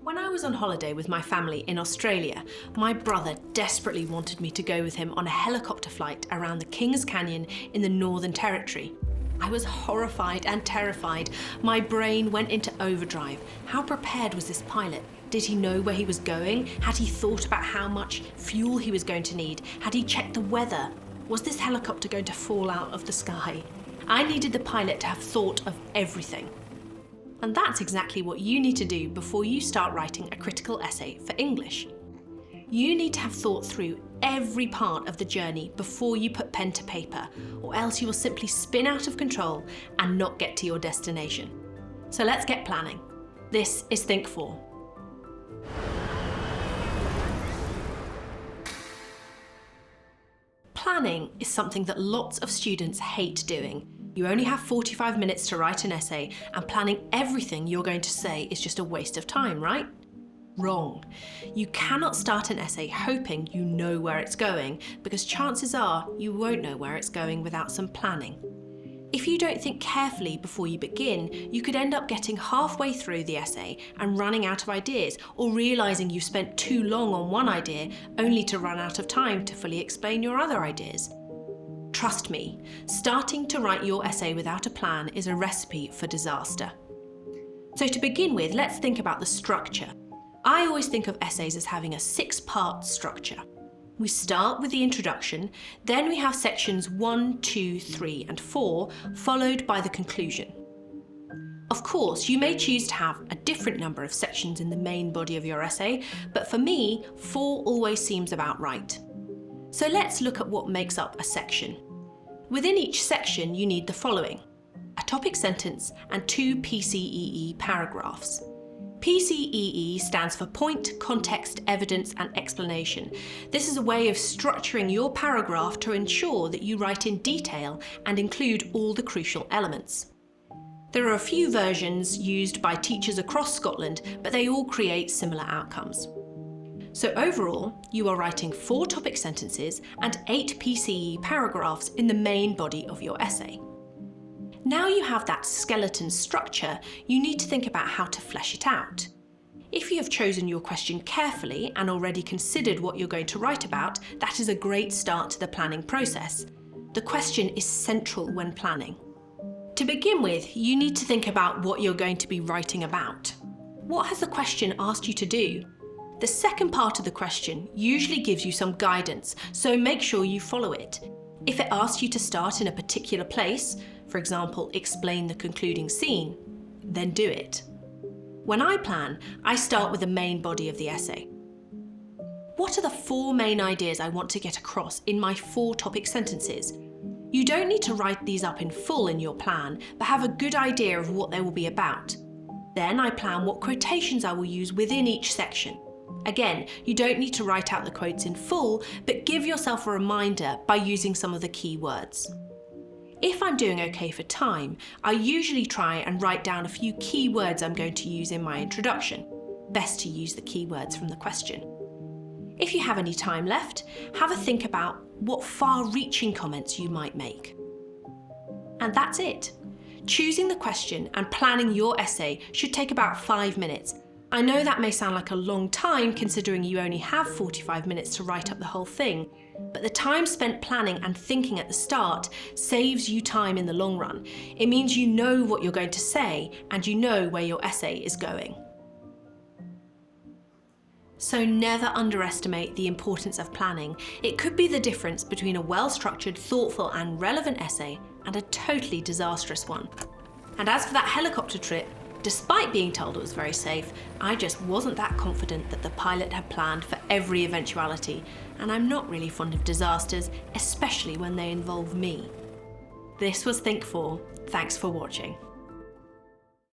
When I was on holiday with my family in Australia, my brother desperately wanted me to go with him on a helicopter flight around the Kings Canyon in the Northern Territory. I was horrified and terrified. My brain went into overdrive. How prepared was this pilot? Did he know where he was going? Had he thought about how much fuel he was going to need? Had he checked the weather? Was this helicopter going to fall out of the sky? I needed the pilot to have thought of everything. And that's exactly what you need to do before you start writing a critical essay for English. You need to have thought through every part of the journey before you put pen to paper, or else you will simply spin out of control and not get to your destination. So let's get planning. This is Think 4. Planning is something that lots of students hate doing. You only have 45 minutes to write an essay, and planning everything you're going to say is just a waste of time, right? Wrong. You cannot start an essay hoping you know where it's going, because chances are you won't know where it's going without some planning. If you don't think carefully before you begin, you could end up getting halfway through the essay and running out of ideas, or realising you've spent too long on one idea only to run out of time to fully explain your other ideas. Trust me, starting to write your essay without a plan is a recipe for disaster. So to begin with, let's think about the structure. I always think of essays as having a 6-part structure. We start with the introduction, then we have sections 1, 2, 3, and 4, followed by the conclusion. Of course, you may choose to have a different number of sections in the main body of your essay, but for me, 4 always seems about right. So let's look at what makes up a section. Within each section, you need the following: a topic sentence and 2 PCEE paragraphs. PCEE stands for point, context, evidence, and explanation. This is a way of structuring your paragraph to ensure that you write in detail and include all the crucial elements. There are a few versions used by teachers across Scotland, but they all create similar outcomes. So overall, you are writing 4 topic sentences and 8 PCE paragraphs in the main body of your essay. Now you have that skeleton structure, you need to think about how to flesh it out. If you have chosen your question carefully and already considered what you're going to write about, that is a great start to the planning process. The question is central when planning. To begin with, you need to think about what you're going to be writing about. What has the question asked you to do? The second part of the question usually gives you some guidance, so make sure you follow it. If it asks you to start in a particular place, for example, explain the concluding scene, then do it. When I plan, I start with the main body of the essay. What are the 4 main ideas I want to get across in my 4 topic sentences? You don't need to write these up in full in your plan, but have a good idea of what they will be about. Then I plan what quotations I will use within each section. Again, you don't need to write out the quotes in full, but give yourself a reminder by using some of the key words. If I'm doing okay for time, I usually try and write down a few key words I'm going to use in my introduction. Best to use the key words from the question. If you have any time left, have a think about what far-reaching comments you might make. And that's it. Choosing the question and planning your essay should take about 5 minutes. I know that may sound like a long time considering you only have 45 minutes to write up the whole thing, but the time spent planning and thinking at the start saves you time in the long run. It means you know what you're going to say and you know where your essay is going. So never underestimate the importance of planning. It could be the difference between a well-structured, thoughtful and relevant essay and a totally disastrous one. And as for that helicopter trip, despite being told it was very safe, I just wasn't that confident that the pilot had planned for every eventuality, and I'm not really fond of disasters, especially when they involve me. This was Think 4. Thanks for watching.